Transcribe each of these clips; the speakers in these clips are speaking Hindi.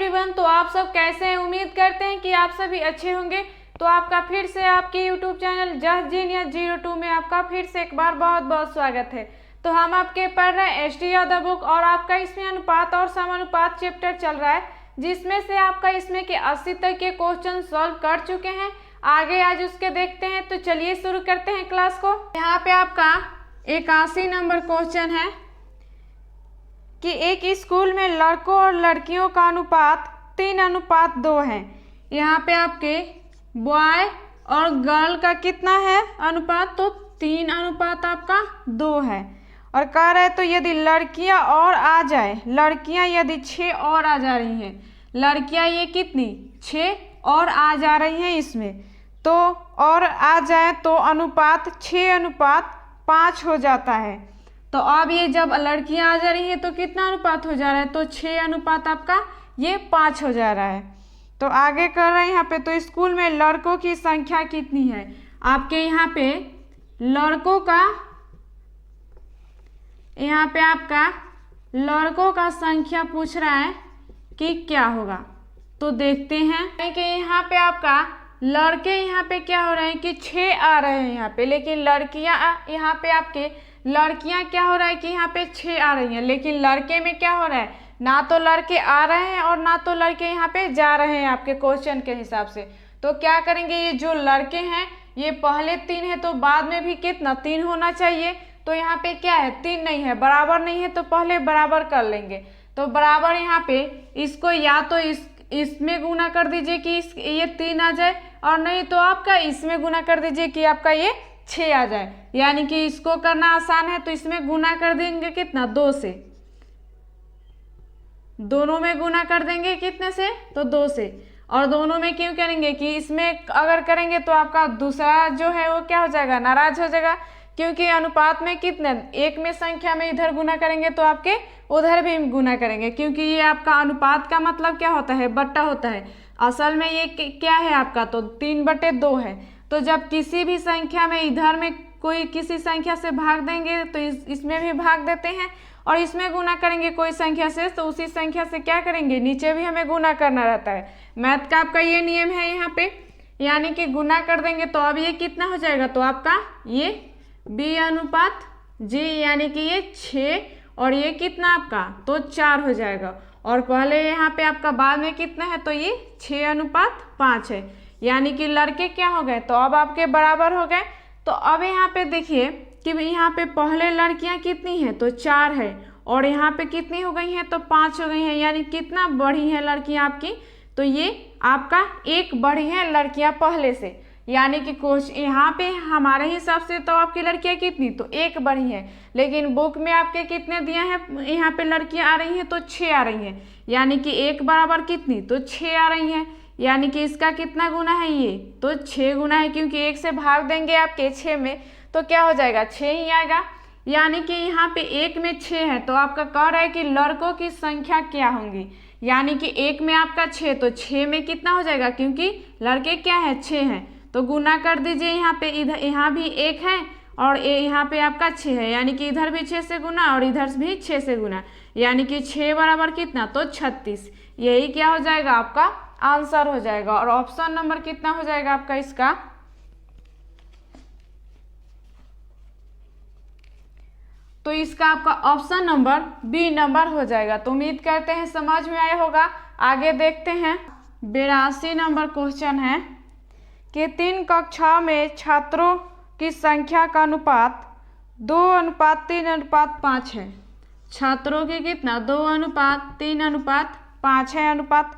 एवरीवन, तो आप सब कैसे हैं? उम्मीद करते हैं कि आप सभी अच्छे होंगे। तो आपका फिर से आपके यूट्यूब चैनल जस्ट जीनियस 02 में आपका फिर से एक बार बहुत बहुत स्वागत है। तो हम आपके पढ़ रहे हैं एस.टी. यादव बुक और आपका इसमें अनुपात और समानुपात चैप्टर चल रहा है, जिसमें से आपका इसमें के 80 तक के क्वेश्चन सॉल्व कर चुके हैं। आगे आज उसके देखते हैं। तो चलिए शुरू करते हैं क्लास को। यहाँ पे आपका 81 नंबर क्वेश्चन है कि एक स्कूल में लड़कों और लड़कियों का अनुपात 3:2 है। यहाँ पे आपके बॉय और गर्ल का कितना है अनुपात? तो 3:2 आपका 2 है। और कह रहे तो यदि लड़कियां और आ जाए, लड़कियां यदि 6 और आ जा रही हैं, लड़कियां ये कितनी 6 और आ जा रही हैं इसमें, तो और आ जाए तो अनुपात 6:5 हो जाता है। तो अब ये जब लड़कियां आ जा रही है तो कितना अनुपात हो जा रहा है? तो 6 आपका ये 5 हो जा रहा है। तो आगे कर रहे हैं यहाँ पे, तो स्कूल में लड़कों की संख्या कितनी है? आपके यहाँ पे लड़कों का, यहाँ पे आपका लड़कों का संख्या पूछ रहा है कि क्या होगा। तो देखते हैं कि यहाँ पे आपका लड़के यहाँ पे क्या हो रहे हैं कि 6 आ रहे हैं यहाँ पे, लेकिन लड़कियाँ यहाँ पे आपके लड़कियां क्या हो रहा है कि यहाँ पे 6 आ रही हैं, लेकिन लड़के में क्या हो रहा है, ना तो लड़के आ रहे हैं और ना तो लड़के यहाँ पे जा रहे हैं आपके क्वेश्चन के हिसाब से। तो क्या करेंगे, ये जो लड़के हैं ये पहले 3 है तो बाद में भी कितना 3 होना चाहिए। तो यहाँ पे क्या है 3 नहीं है, बराबर नहीं है, तो पहले बराबर कर लेंगे। तो बराबर यहाँ पे इसको या तो इसमें गुना कर दीजिए कि ये 3 आ जाए, और नहीं तो आपका इसमें गुना कर दीजिए कि आपका ये 6 आ जाए। यानी कि इसको करना आसान है तो इसमें गुना कर देंगे कितना 2 से, दोनों में गुना कर देंगे कितने से? तो 2 से। और दोनों में क्यों करेंगे कि इसमें अगर करेंगे तो आपका दूसरा जो है वो क्या हो जाएगा, नाराज हो जाएगा, क्योंकि अनुपात में कितने एक में संख्या में इधर गुना करेंगे तो आपके उधर भी गुना करेंगे, क्योंकि ये आपका अनुपात का मतलब क्या होता है, बट्टा होता है। असल में ये क्या है आपका, तो 3/2 है। तो जब किसी भी संख्या में इधर में कोई किसी संख्या से भाग देंगे तो इसमें भी भाग देते हैं, और इसमें गुना करेंगे कोई संख्या से तो उसी संख्या से क्या करेंगे, नीचे भी हमें गुना करना रहता है। मैथ का आपका ये नियम है यहाँ पे, यानी कि गुना कर देंगे। तो अब ये कितना हो जाएगा, तो आपका ये B/G, यानी कि ये 6 और ये कितना आपका तो 4 हो जाएगा। और पहले यहाँ पे आपका बाद में कितना है, तो ये 6:5 है, यानी कि लड़के क्या हो गए, तो अब आपके बराबर हो गए। तो अब यहाँ पे देखिए कि यहाँ पे पहले लड़कियाँ कितनी हैं, तो 4 है, और यहाँ पे कितनी हो गई हैं, तो 5 हो गई हैं। यानी कितना बढ़ी हैं लड़कियाँ आपकी, तो ये आपका 1 बढ़ी हैं लड़कियाँ पहले से। यानी कि कुछ यहाँ पे हमारे हिसाब से तो आपकी लड़कियाँ कितनी, तो 1 बढ़ी हैं, लेकिन बुक में आपके कितने दिए हैं, यहाँ पे लड़कियाँ आ रही हैं तो 6 आ रही हैं। यानी कि 1 बराबर कितनी, तो 6 आ रही हैं। यानी कि इसका कितना गुना है, ये तो 6 गुना है, क्योंकि 1 से भाग देंगे आपके 6 में तो क्या हो जाएगा, 6 ही आएगा। यानी कि यहाँ पे 1 में 6 है, तो आपका कह रहा है कि लड़कों की संख्या क्या होंगी। यानी कि 1 में आपका 6, तो 6 में कितना हो जाएगा, क्योंकि लड़के क्या है 6 हैं, तो गुना कर दीजिए। यहाँ पे इधर यहाँ भी 1 है और यहाँ पे आपका 6 है, यानी कि इधर भी 6 से गुना और इधर भी 6 से गुना, यानी कि 6 बराबर कितना, तो 36। यही क्या हो जाएगा, आपका आंसर हो जाएगा। और ऑप्शन नंबर कितना हो जाएगा आपका इसका, तो इसका आपका ऑप्शन नंबर बी नंबर हो जाएगा। तो उम्मीद करते हैं समझ में आया होगा। आगे देखते हैं 82 नंबर क्वेश्चन है कि 3 कक्षाओं में छात्रों की संख्या का अनुपात 2:3:5 है। छात्रों की कितना 2:3:5 है अनुपात।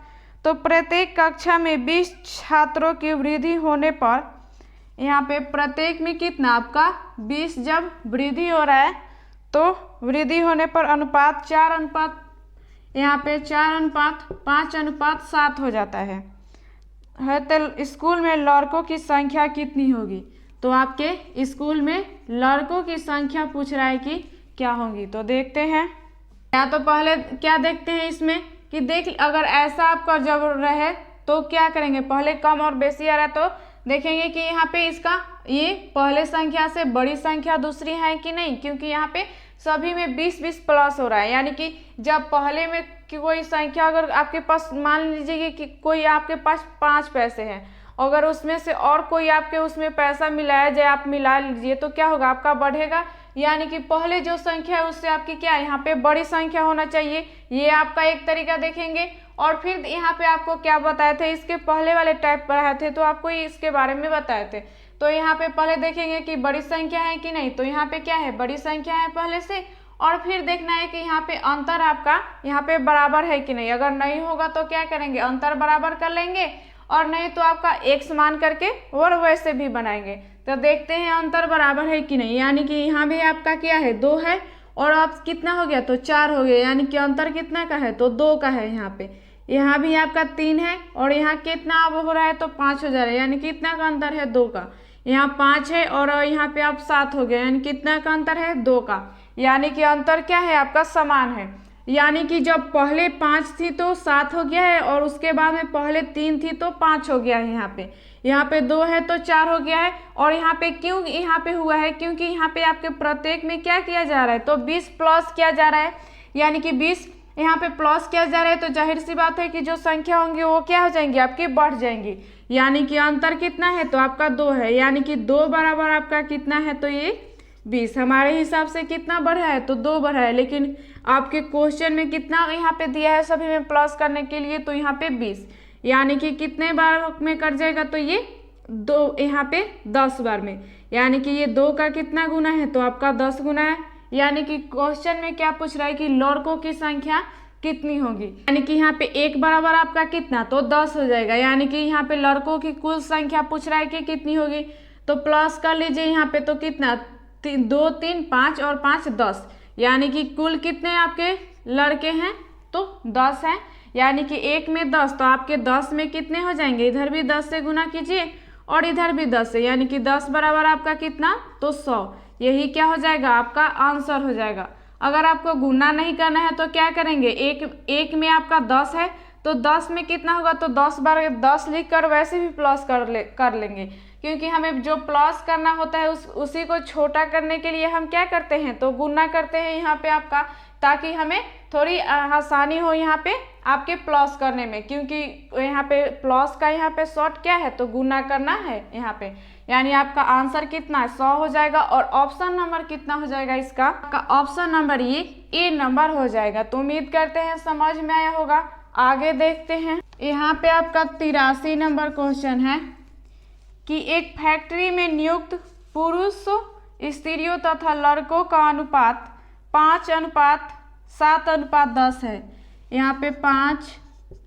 तो प्रत्येक कक्षा में 20 छात्रों की वृद्धि होने पर, यहाँ पे प्रत्येक में कितना आपका 20 जब वृद्धि हो रहा है तो वृद्धि होने पर अनुपात 4 यहाँ पे 4:5:7 हो जाता है। तो स्कूल में लड़कों की संख्या कितनी होगी? तो आपके स्कूल में लड़कों की संख्या पूछ रहा है कि क्या होगी। तो देखते हैं, या तो पहले क्या देखते हैं इसमें कि देख, अगर ऐसा आपका जब रहे तो क्या करेंगे, पहले कम और बेसी आ रहा है तो देखेंगे कि यहाँ पे इसका ये पहले संख्या से बड़ी संख्या दूसरी है कि नहीं, क्योंकि यहाँ पे सभी में 20-20 प्लस हो रहा है। यानी कि जब पहले में कोई संख्या अगर आपके पास, मान लीजिए कि कोई आपके पास 5 पैसे हैं, अगर उसमें से और कोई आपके उसमें पैसा मिलाया जाए, आप मिला लीजिए तो क्या होगा, आपका बढ़ेगा। यानी कि पहले जो संख्या है उससे आपकी क्या है, यहाँ पे बड़ी संख्या होना चाहिए। ये आपका एक तरीका देखेंगे। और फिर यहाँ पे आपको क्या बताए थे, इसके पहले वाले टाइप पढ़ाए थे तो आपको इसके बारे में बताए थे। तो यहाँ पे पहले देखेंगे कि बड़ी संख्या है कि नहीं, तो यहाँ पे क्या है, बड़ी संख्या है पहले से। और फिर देखना है कि यहाँ पे अंतर आपका यहाँ पे बराबर है कि नहीं। अगर नहीं होगा तो क्या करेंगे, अंतर बराबर कर लेंगे, और नहीं तो आपका x मान करके और वैसे भी बनाएंगे। तो देखते हैं अंतर बराबर है कि नहीं। यानी कि यहाँ भी आपका क्या है, 2 है, और आप कितना हो गया, तो 4 हो गया। यानी कि अंतर कितना का है, तो 2 का है। यहाँ पे यहाँ भी आपका 3 है, और यहाँ कितना अब हो रहा है, तो 5 हो जा रहा है। यानी कितना का अंतर है, 2 का। यहाँ 5 है और यहाँ पे आप 7 हो गया। यानी कितना का अंतर है, 2 का। यानी कि अंतर क्या है, आपका समान है। यानी कि जब पहले 5 थी तो 7 हो गया है, और उसके बाद में पहले 3 थी तो 5 हो गया है। यहाँ पे 2 है तो 4 हो गया है। और यहाँ पे क्यों यहाँ पे हुआ है, क्योंकि यहाँ पे आपके प्रत्येक में क्या किया जा रहा है, तो 20 प्लस किया जा रहा है। यानी कि 20 यहाँ पे प्लस किया जा रहा है, तो जाहिर सी बात है कि जो संख्या होंगी वो क्या हो जाएंगी, आपकी बढ़ जाएंगी। यानी कि अंतर कितना है, तो आपका 2 है। यानी कि 2 बराबर आपका कितना है, तो ये 20। हमारे हिसाब से कितना बढ़ा है, तो 2 बढ़ा है, लेकिन आपके क्वेश्चन में कितना यहाँ पे दिया है सभी में प्लस करने के लिए, तो यहाँ पे 20। यानी कि कितने बार में कट जाएगा, तो ये 2 यहाँ पे 10 बार में। यानी कि ये 2 का कितना गुना है, तो आपका 10 गुना है। यानी कि क्वेश्चन में क्या पूछ रहा है कि लड़कों की संख्या कितनी होगी। यानी कि यहाँ पे 1 बराबर आपका कितना, तो 10 हो जाएगा। यानी कि यहाँ पे लड़कों की कुल संख्या पूछ रहा है कि कितनी होगी, तो प्लस कर लीजिए यहाँ पे, तो कितना, 2 3 5 और 5 10। यानी कि कुल कितने आपके लड़के हैं, तो 10 हैं। यानी कि 1 में 10, तो आपके 10 में कितने हो जाएंगे, इधर भी 10 से गुना कीजिए और इधर भी 10 से। यानी कि 10 बराबर आपका कितना, तो 100। यही क्या हो जाएगा, आपका आंसर हो जाएगा। अगर आपको गुना नहीं करना है तो क्या करेंगे, एक में आपका 10 है, तो 10 में कितना होगा, तो 10 बार 10 लिख कर वैसे भी प्लस कर लेंगे, क्योंकि हमें जो प्लस करना होता है उसी को छोटा करने के लिए हम क्या करते हैं, तो गुना करते हैं यहाँ पे आपका, ताकि हमें थोड़ी आसानी हो यहाँ पे आपके प्लस करने में। क्योंकि यहाँ पे प्लस का यहाँ पे शॉर्ट क्या है, तो गुना करना है यहाँ पे। यानी आपका आंसर कितना है, 100 हो जाएगा। और ऑप्शन नंबर कितना हो जाएगा इसका, आपका ऑप्शन नंबर ये ए नंबर हो जाएगा। तो उम्मीद करते हैं समझ में आया होगा। आगे देखते हैं। यहाँ पे आपका 83 नंबर क्वेश्चन है कि एक फैक्ट्री में नियुक्त पुरुष स्त्रियों तथा लड़कों का अनुपात 5:7:10 है। यहाँ पे 5,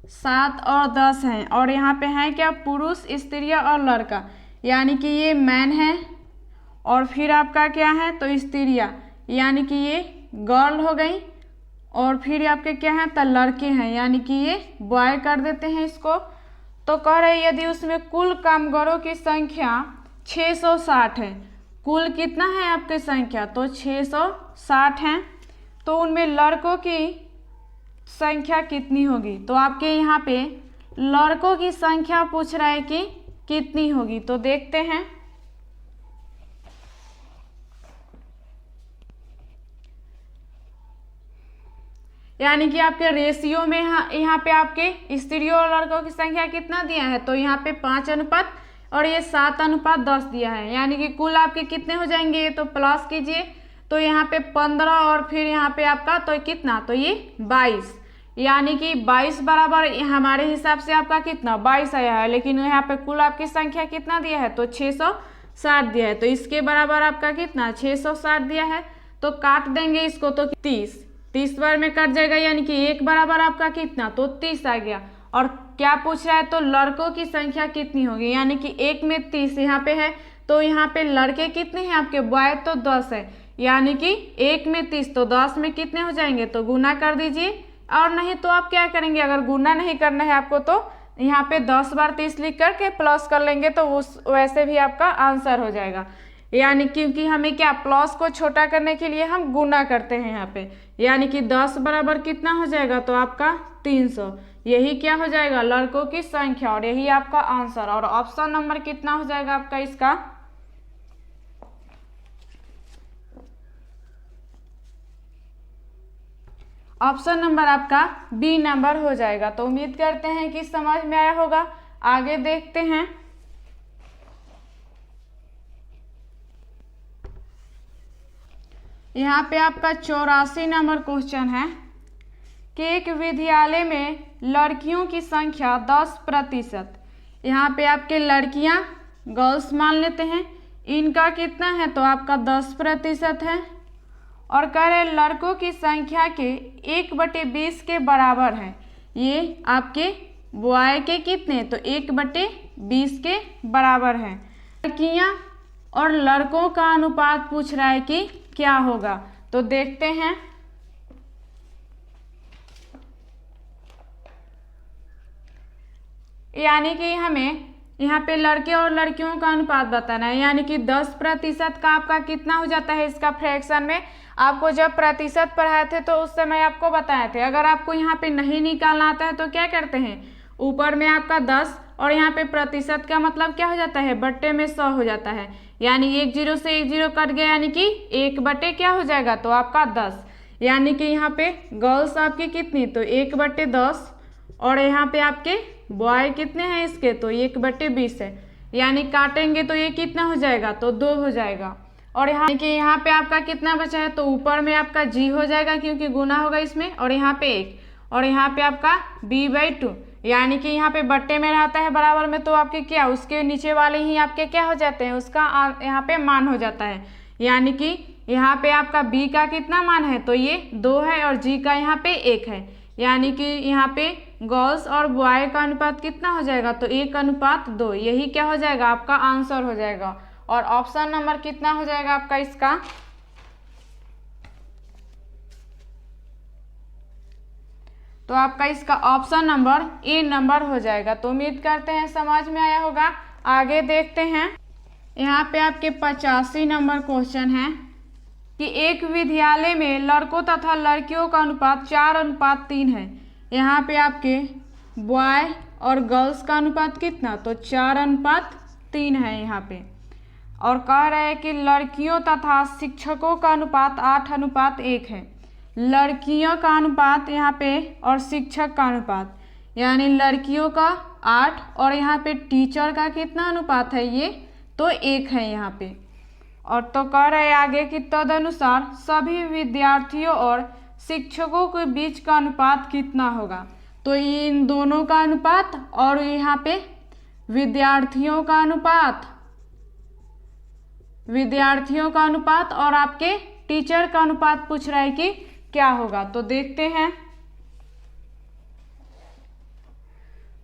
7 और 10 हैं, और यहाँ पे हैं क्या, पुरुष, स्त्रियाँ और लड़का। यानी कि ये मैन है, और फिर आपका क्या है, तो स्त्रियाँ, यानी कि ये गर्ल हो गई, और फिर आपके क्या हैं, तो लड़के हैं, यानी कि ये बॉय कर देते हैं इसको। तो कह रहे यदि उसमें कुल कामगारों की संख्या 660 है, कुल कितना है आपकी संख्या, तो 660 हैं, तो उनमें लड़कों की संख्या कितनी होगी। तो आपके यहाँ पे लड़कों की संख्या पूछ रहा है कि कितनी होगी। तो देखते हैं। यानी कि आपके रेशियो में यहाँ पे आपके स्त्रियों और लड़कों की संख्या कितना दिया है, तो यहाँ पे 5 और ये 7:10 दिया है। यानी कि कुल आपके कितने हो जाएंगे, ये तो प्लस कीजिए, तो यहाँ पे 15 और फिर यहाँ पे आपका तो कितना, तो ये 22। यानी कि 22 बराबर हमारे हिसाब से आपका कितना 22 आया है, लेकिन यहाँ पे कुल आपकी संख्या कितना दिया है, तो 660 दिया है। तो इसके बराबर आपका कितना 660 दिया है। तो काट देंगे इसको, तो 30 बार में कट जाएगा। यानी कि 1 बराबर आपका कितना, तो 30 आ गया। और क्या पूछ रहा है, तो लड़कों की संख्या कितनी होगी। यानी कि 1 में 30 यहाँ पे है, तो यहाँ पे लड़के कितने हैं आपके, बॉय तो 10 है। यानी कि 1 में 30, तो 10 में कितने हो जाएंगे, तो गुना कर दीजिए। और नहीं तो आप क्या करेंगे, अगर गुना नहीं करना है आपको, तो यहाँ पे 10 बार 30 लिख करके प्लस कर लेंगे, तो उस वैसे भी आपका आंसर हो जाएगा। यानी क्योंकि हमें क्या, प्लस को छोटा करने के लिए हम गुना करते हैं यहाँ पे। यानी कि 10 बराबर कितना हो जाएगा, तो आपका 300। यही क्या हो जाएगा, लड़कों की संख्या, और यही आपका आंसर। और ऑप्शन नंबर कितना हो जाएगा आपका इसका, ऑप्शन नंबर आपका बी नंबर हो जाएगा। तो उम्मीद करते हैं कि समझ में आया होगा। आगे देखते हैं। यहाँ पे आपका 84 नंबर क्वेश्चन है कि एक विद्यालय में लड़कियों की संख्या 10%। यहाँ पे आपके लड़कियाँ गर्ल्स मान लेते हैं, इनका कितना है तो आपका 10% है। और कह रहे लड़कों की संख्या के 1/20 के बराबर है। ये आपके बॉय के कितने तो 1/20 के बराबर है। लड़कियाँ और लड़कों का अनुपात पूछ रहा है कि क्या होगा। तो देखते हैं। यानी कि हमें यहाँ पे लड़के और लड़कियों का अनुपात बताना है। यानी कि 10% का आपका कितना हो जाता है इसका फ्रैक्शन में। आपको जब प्रतिशत पढ़ाए थे तो उस समय आपको बताए थे। अगर आपको यहाँ पे नहीं निकालना आता है तो क्या करते हैं, ऊपर में आपका 10 और यहाँ पे प्रतिशत का मतलब क्या हो जाता है, बट्टे में 100 हो जाता है। यानी 1 0 से 1 0 कट गया, यानी कि 1/, क्या हो जाएगा तो आपका 10। यानी कि यहाँ पे गर्ल्स आपकी कितनी तो 1/10 और यहाँ पे आपके बॉय कितने हैं इसके तो 1/20 है। यानी काटेंगे तो ये कितना हो जाएगा तो 2 हो जाएगा। और यहाँ कि यहाँ पे आपका कितना बचा है तो ऊपर में आपका जी हो जाएगा क्योंकि गुना होगा इसमें, और यहाँ पे 1 और यहाँ पे आपका b/2। यानी कि यहाँ पे बट्टे में रहता है बराबर में तो आपके क्या उसके नीचे वाले ही आपके क्या हो जाते हैं, उसका यहाँ पे मान हो जाता है। यानी कि यहाँ पे आपका b का कितना मान है तो ये 2 है और g का यहाँ पे 1 है। यानी कि यहाँ पे गर्ल्स और बॉय का अनुपात कितना हो जाएगा तो 1/2। यही क्या हो जाएगा आपका आंसर हो जाएगा। और ऑप्शन नंबर कितना हो जाएगा आपका इसका, तो आपका इसका ऑप्शन नंबर ए नंबर हो जाएगा। तो उम्मीद करते हैं समझ में आया होगा। आगे देखते हैं। यहाँ पे आपके 85 नंबर क्वेश्चन है कि एक विद्यालय में लड़कों तथा लड़कियों का अनुपात 4:3 है। यहाँ पे आपके बॉय और गर्ल्स का अनुपात कितना तो 4:3 है यहाँ पे। और कह रहे हैं कि लड़कियों तथा शिक्षकों का अनुपात 8:1 है। लड़कियों का अनुपात यहाँ पे और शिक्षक का अनुपात, यानी लड़कियों का 8 और यहाँ पे टीचर का कितना अनुपात है ये तो 1 है यहाँ पे। और तो कह रहे हैं आगे कि तदनुसार सभी विद्यार्थियों और शिक्षकों के बीच का अनुपात कितना होगा। तो इन दोनों का अनुपात और यहाँ पे विद्यार्थियों का अनुपात और आपके टीचर का अनुपात पूछ रहा है कि क्या होगा। तो देखते हैं।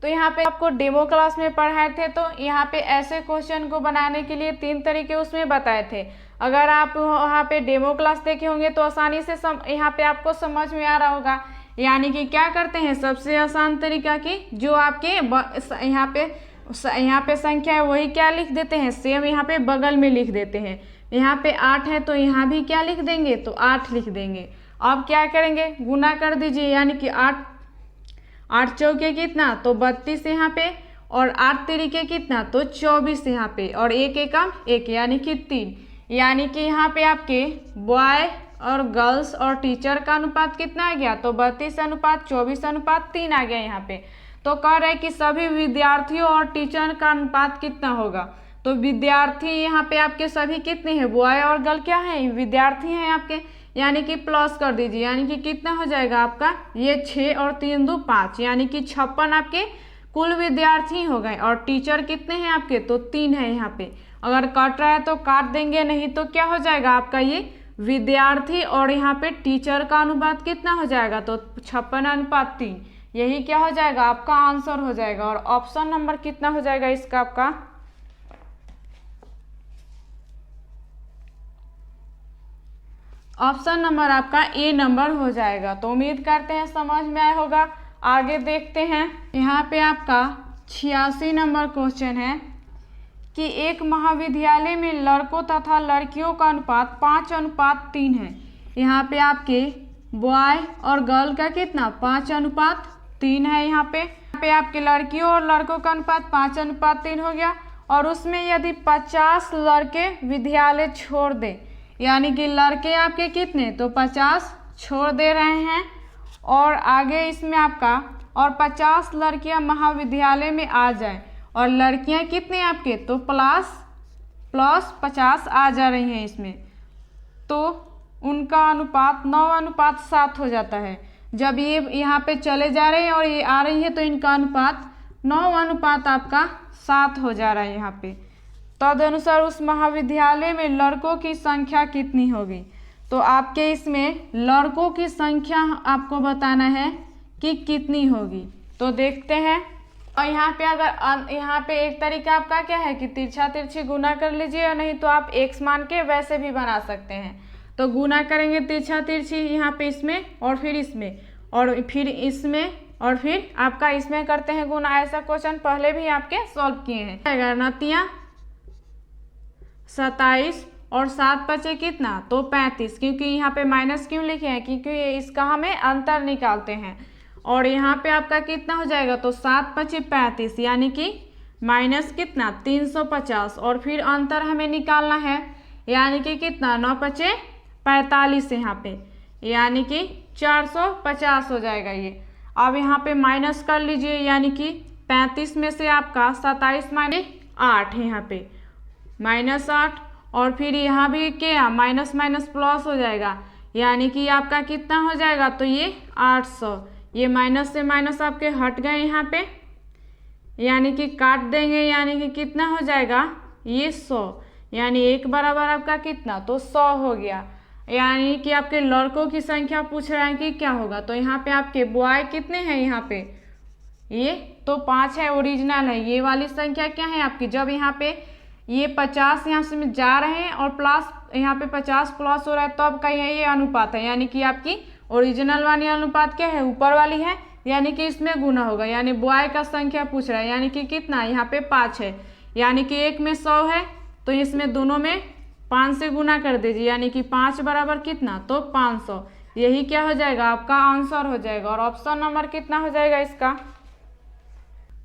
तो यहाँ पे आपको डेमो क्लास में पढ़ाए थे तो यहाँ पे ऐसे क्वेश्चन को बनाने के लिए 3 तरीके उसमें बताए थे। अगर आप वहाँ पे डेमो क्लास देखे होंगे तो आसानी से यहाँ पे आपको समझ में आ रहा होगा। यानी कि क्या करते हैं, सबसे आसान तरीका की जो आपके यहाँ पे संख्या है वही क्या लिख देते हैं, सेम यहाँ पे बगल में लिख देते हैं। यहाँ पे 8 है तो यहाँ भी क्या लिख देंगे तो 8 लिख देंगे। अब क्या करेंगे, गुना कर दीजिए। यानी कि 8 चौके कितना तो 32 यहाँ पे, और 8 तिरिके कितना तो 24 यहाँ पे, और 1 एकम 1 यानी कि 3। यानी कि यहाँ पे आपके बॉय और गर्ल्स और टीचर का अनुपात कितना आ गया तो 32:24:3 आ गया यहाँ पे। तो कह रहे हैं कि सभी विद्यार्थियों और टीचर का अनुपात कितना होगा। तो विद्यार्थी यहाँ पे आपके सभी कितने हैं, बॉय और गर्ल क्या है विद्यार्थी हैं आपके, यानी कि प्लस कर दीजिए। यानी कि कितना हो जाएगा आपका ये 6 और 3 2 5, यानी कि 56 आपके कुल विद्यार्थी हो गए। और टीचर कितने हैं आपके तो 3 है यहाँ पे। अगर कट रहा है तो काट देंगे, नहीं तो क्या हो जाएगा आपका ये विद्यार्थी और यहाँ पे टीचर का अनुपात कितना हो जाएगा तो 56:3। यही क्या हो जाएगा आपका आंसर हो जाएगा। और ऑप्शन नंबर कितना हो जाएगा इसका आपका, ऑप्शन नंबर आपका ए नंबर हो जाएगा। तो उम्मीद करते हैं समझ में आया होगा। आगे देखते हैं। यहाँ पे आपका 86 नंबर क्वेश्चन है कि एक महाविद्यालय में लड़कों तथा लड़कियों का अनुपात 5:3 है। यहाँ पे आपके बॉय और गर्ल का कितना 5:3 है। यहाँ पे आपके लड़कियों और लड़कों का अनुपात 5:3 हो गया। और उसमें यदि 50 लड़के विद्यालय छोड़ दे, यानी कि लड़के आपके कितने तो 50 छोड़ दे रहे हैं, और आगे इसमें आपका और 50 लड़कियां महाविद्यालय में आ जाएं और लड़कियां कितने आपके तो प्लस 50 आ जा रही हैं इसमें, तो उनका अनुपात 9:7 हो जाता है। जब ये यहाँ पे चले जा रहे हैं और ये आ रही है तो इनका अनुपात 9:7 आपका 7 हो जा रहा है यहाँ पे। तदनुसार उस महाविद्यालय में लड़कों की संख्या कितनी होगी, तो आपके इसमें लड़कों की संख्या आपको बताना है कि कितनी होगी। तो देखते हैं। और यहाँ पे अगर यहाँ पे एक तरीका आपका क्या है कि तिरछा तिरछी गुना कर लीजिए, और नहीं तो आप x मान के वैसे भी बना सकते हैं। तो गुना करेंगे तिरछा तिरछी यहाँ पे इसमें और फिर इसमें और फिर इसमें और फिर आपका इसमें करते हैं गुना। ऐसा क्वेश्चन पहले भी आपके सॉल्व किए हैं। 27 और 7 बचे कितना तो 35, क्योंकि यहाँ पे माइनस क्यों लिखे हैं क्योंकि इसका हमें अंतर निकालते हैं। और यहाँ पे आपका कितना हो जाएगा तो 7 बचे 35 यानी कि माइनस कितना 350 और फिर अंतर हमें निकालना है यानी कि कितना 9 बचे 45 यहाँ पे यानी कि 450 हो जाएगा ये। अब यहाँ पे माइनस कर लीजिए यानी कि 35 में से आपका 27 माइनस 8 यहाँ पे -8 और फिर यहाँ भी क्या माइनस माइनस प्लस हो जाएगा यानी कि आपका कितना हो जाएगा तो ये 800। ये माइनस से माइनस आपके हट गए यहाँ पे यानी कि काट देंगे यानी कि कितना हो जाएगा ये 100 यानी 1 बराबर आपका कितना तो 100 हो गया। यानी कि आपके लड़कों की संख्या पूछ रहा है कि क्या होगा, तो यहाँ पे आपके बॉय कितने हैं यहाँ पे ये तो 5 है, ओरिजिनल है। ये वाली संख्या क्या है आपकी, जब यहाँ पे ये 50 यहाँ से जा रहे हैं और प्लस यहाँ पे 50 प्लस हो रहा है तो आपका ये अनुपात है यानी कि आपकी ओरिजिनल वाली अनुपात क्या है ऊपर वाली है यानी कि इसमें गुना होगा। यानी बॉय का संख्या पूछ रहा है यानी कि कितना यहाँ पे 5 है यानी कि एक में 100 है तो इसमें दोनों में 5 से गुना कर दीजिए यानी कि 5 बराबर कितना तो 500। यही क्या हो जाएगा आपका आंसर हो जाएगा। और ऑप्शन नंबर कितना हो जाएगा इसका,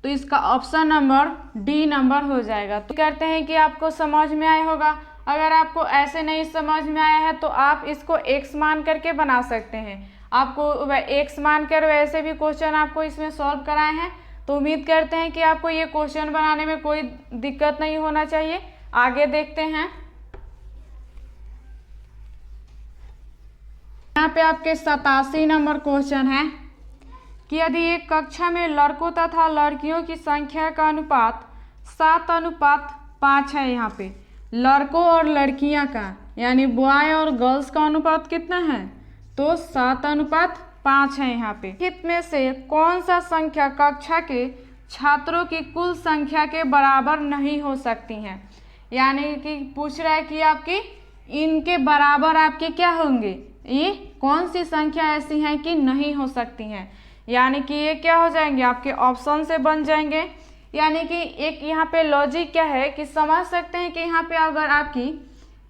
तो इसका ऑप्शन नंबर डी नंबर हो जाएगा। तो कहते हैं कि आपको समझ में आया होगा। अगर आपको ऐसे नहीं समझ में आया है तो आप इसको x मान करके बना सकते हैं। आपको x मान कर वैसे भी क्वेश्चन आपको इसमें सॉल्व कराए हैं, तो उम्मीद करते हैं कि आपको ये क्वेश्चन बनाने में कोई दिक्कत नहीं होना चाहिए। आगे देखते हैं। यहाँ पे आपके 87 नंबर क्वेश्चन है कि यदि एक कक्षा में लड़कों तथा लड़कियों की संख्या का अनुपात 7:5 है, यहाँ पे लड़कों और लड़कियां का यानी बॉय और गर्ल्स का अनुपात कितना है तो 7:5 है। यहाँ पे निम्नलिखित में से कौन सा संख्या कक्षा के छात्रों की कुल संख्या के बराबर नहीं हो सकती हैं, यानी कि पूछ रहा है कि आपकी इनके बराबर आपके क्या होंगे, ये कौन सी संख्या ऐसी हैं कि नहीं हो सकती हैं। यानी कि ये क्या हो जाएंगे आपके ऑप्शन से बन जाएंगे। यानी कि एक यहाँ पे लॉजिक क्या है कि समझ सकते हैं कि यहाँ पे अगर आपकी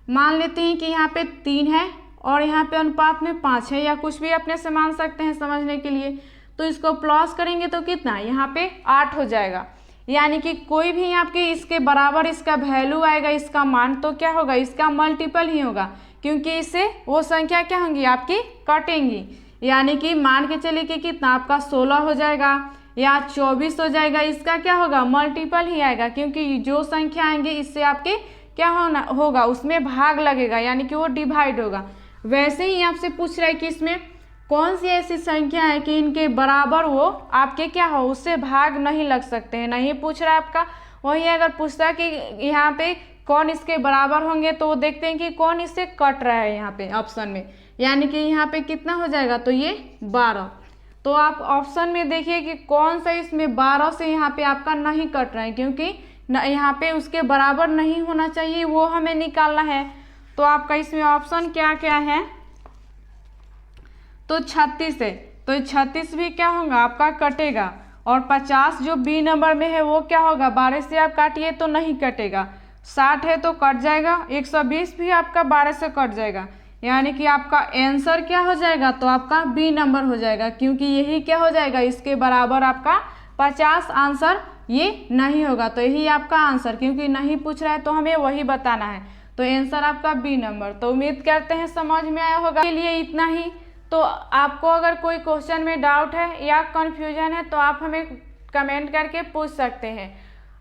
मान लेते हैं कि यहाँ पे 3 है और यहाँ पे अनुपात में 5 है या कुछ भी अपने से मान सकते हैं समझने के लिए, तो इसको प्लस करेंगे तो कितना यहाँ पे 8 हो जाएगा। यानी कि कोई भी आपके इसके बराबर इसका वैल्यू आएगा, इसका मान तो क्या होगा इसका मल्टीपल ही होगा, क्योंकि इससे वो संख्या क्या होंगी आपकी कटेंगी। यानी कि मान के चलिए कि कितना आपका 16 हो जाएगा या 24 हो जाएगा, इसका क्या होगा मल्टीपल ही आएगा, क्योंकि जो संख्या आएंगे इससे आपके क्या होगा उसमें भाग लगेगा यानी कि वो डिवाइड होगा। वैसे ही आपसे पूछ रहा है कि इसमें कौन सी ऐसी संख्या है कि इनके बराबर वो आपके क्या हो उससे भाग नहीं लग सकते हैं, नहीं पूछ रहा है आपका। वही अगर पूछता है कि यहाँ पे कौन इसके बराबर होंगे तो देखते हैं कि कौन इससे कट रहा है यहाँ पे ऑप्शन में, यानी कि यहाँ पे कितना हो जाएगा तो ये 12। तो आप ऑप्शन में देखिए कि कौन सा इसमें 12 से यहाँ पे आपका नहीं कट रहा है, क्योंकि यहाँ पे उसके बराबर नहीं होना चाहिए, वो हमें निकालना है। तो आपका इसमें ऑप्शन क्या क्या है तो 36 है, तो 36 भी क्या होगा आपका कटेगा। और 50 जो बी नंबर में है वो क्या होगा 12 से आप काटिए तो नहीं कटेगा। 60 है तो कट जाएगा। 120 भी आपका 12 से कट जाएगा, यानी कि आपका आंसर क्या हो जाएगा तो आपका बी नंबर हो जाएगा, क्योंकि यही क्या हो जाएगा इसके बराबर आपका 50 आंसर ये नहीं होगा। तो यही आपका आंसर, क्योंकि नहीं पूछ रहा है तो हमें वही बताना है, तो आंसर आपका बी नंबर। तो उम्मीद करते हैं समझ में आया होगा। के लिए इतना ही। तो आपको अगर कोई क्वेश्चन में डाउट है या कन्फ्यूजन है तो आप हमें कमेंट करके पूछ सकते हैं।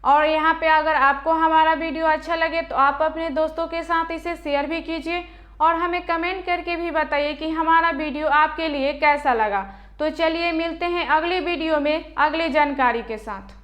और यहाँ पे अगर आपको हमारा वीडियो अच्छा लगे तो आप अपने दोस्तों के साथ इसे शेयर भी कीजिए और हमें कमेंट करके भी बताइए कि हमारा वीडियो आपके लिए कैसा लगा। तो चलिए मिलते हैं अगली वीडियो में अगली जानकारी के साथ।